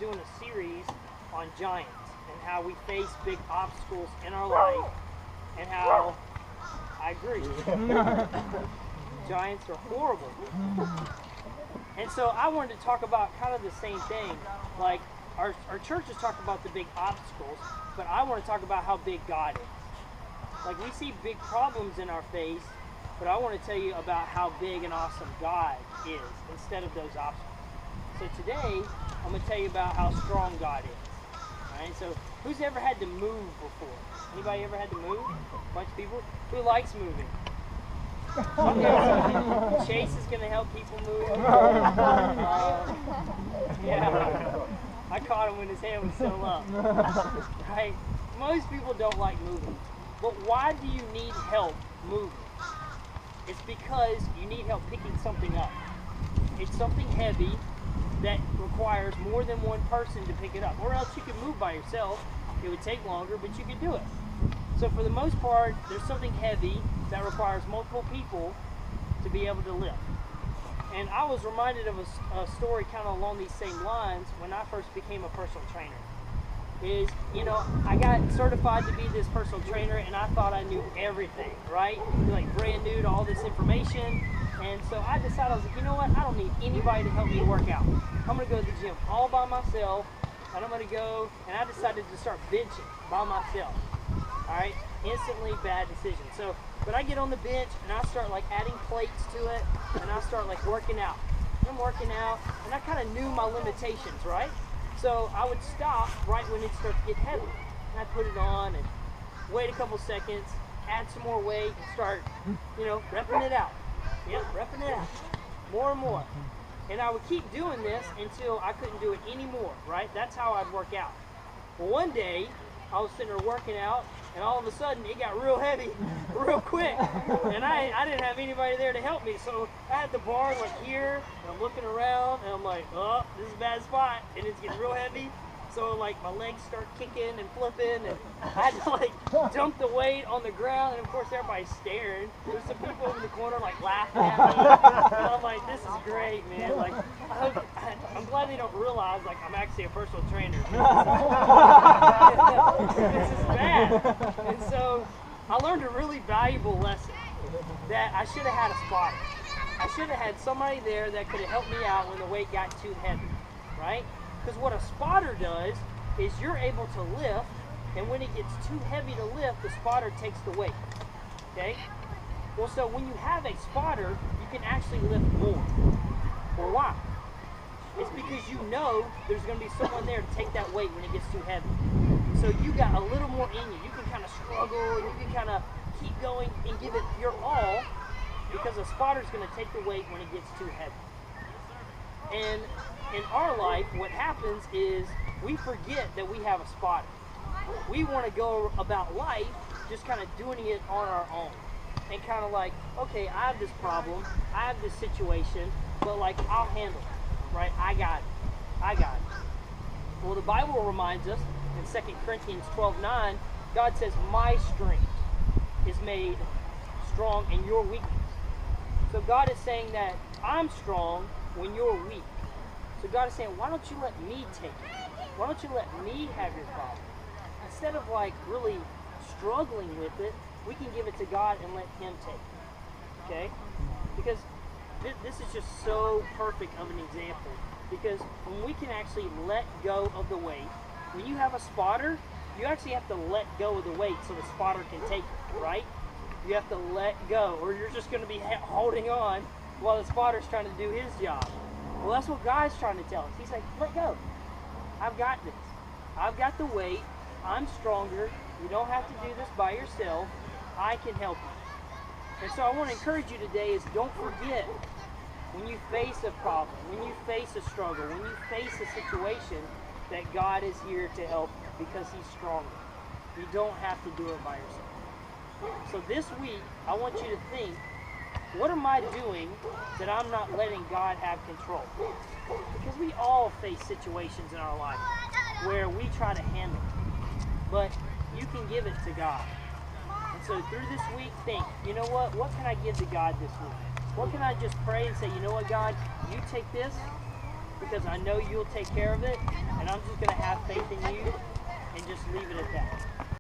doing a series on giants and how we face big obstacles in our life and how, I agree, giants are horrible. And so I wanted to talk about kind of the same thing. Like our church is talking about the big obstacles, but I want to talk about how big God is. Like we see big problems in our face, but I want to tell you about how big and awesome God is instead of those obstacles. So today, I'm going to tell you about how strong God is. All right, so who's ever had to move before? Anybody ever had to move? A bunch of people? Who likes moving? Okay, so Chase is going to help people move. Yeah, I caught him when his hand was still up. Right? Most people don't like moving. But why do you need help moving? It's because you need help picking something up. It's something heavy that requires more than one person to pick it up. Or else you could move by yourself. It would take longer, but you could do it. So for the most part, there's something heavy that requires multiple people to be able to lift. And I was reminded of a story kind of along these same lines when I first became a personal trainer. I got certified to be this personal trainer and I thought I knew everything, right? Like brand new to all this information. And so I decided, I was like, you know what? I don't need anybody to help me work out. I'm going to go to the gym all by myself, and I'm going to go, and I decided to start benching by myself. All right? Instantly bad decision. So, but I get on the bench, and I start like adding plates to it, and I start like working out. I'm working out, and I kind of knew my limitations, right? So I would stop right when it starts to get heavy. And I'd put it on and wait a couple seconds, add some more weight, and start, repping it out. Yep, repping it out. More and more. And I would keep doing this until I couldn't do it anymore, right? That's how I'd work out. Well, one day, I was sitting there working out, and all of a sudden, it got real heavy, real quick. And I didn't have anybody there to help me, so I had the bar like here, and I'm looking around, and I'm like, oh, this is a bad spot, and it's getting real heavy. So like my legs start kicking and flipping, and I had to like dump the weight on the ground, and of course everybody's staring. There's some people over in the corner like laughing at me, and I'm like, this is great, man. Like, I'm glad they don't realize like I'm actually a personal trainer. This is bad. And so I learned a really valuable lesson that I should have had a spotter. I should have had somebody there that could have helped me out when the weight got too heavy, right? Because what a spotter does is you're able to lift, and when it gets too heavy to lift, the spotter takes the weight, okay? Well, so when you have a spotter, you can actually lift more. Well, why? It's because you know there's going to be someone there to take that weight when it gets too heavy. So you got a little more in you. You can kind of struggle, and you can kind of keep going and give it your all, because a spotter's going to take the weight when it gets too heavy. And in our life, what happens is we forget that we have a spotter. We want to go about life just kind of doing it on our own. And kind of like, okay, I have this problem, I have this situation, but like, I'll handle it, right? I got it. Well, the Bible reminds us in 2 Corinthians 12:9, God says, my strength is made strong in your weakness. So God is saying that I'm strong when you're weak. So God is saying, why don't you let me take it? Why don't you let me have your problem? Instead of like really struggling with it, we can give it to God and let Him take it. Okay? Because this is just so perfect of an example. Because when we can actually let go of the weight, when you have a spotter, you actually have to let go of the weight so the spotter can take it, right? You have to let go, or you're just going to be holding on while the spotter's trying to do his job. Well, that's what God's trying to tell us. He's like, let go. I've got this. I've got the weight. I'm stronger. You don't have to do this by yourself. I can help you. And so I want to encourage you today is don't forget, when you face a problem, when you face a struggle, when you face a situation, that God is here to help you because He's stronger. You don't have to do it by yourself. So this week, I want you to think, what am I doing that I'm not letting God have control? Because we all face situations in our life where we try to handle it, but you can give it to God. And so through this week, think, you know what can I give to God this week? What can I just pray and say, you know what, God, you take this, because I know you'll take care of it, and I'm just going to have faith in you and just leave it at that.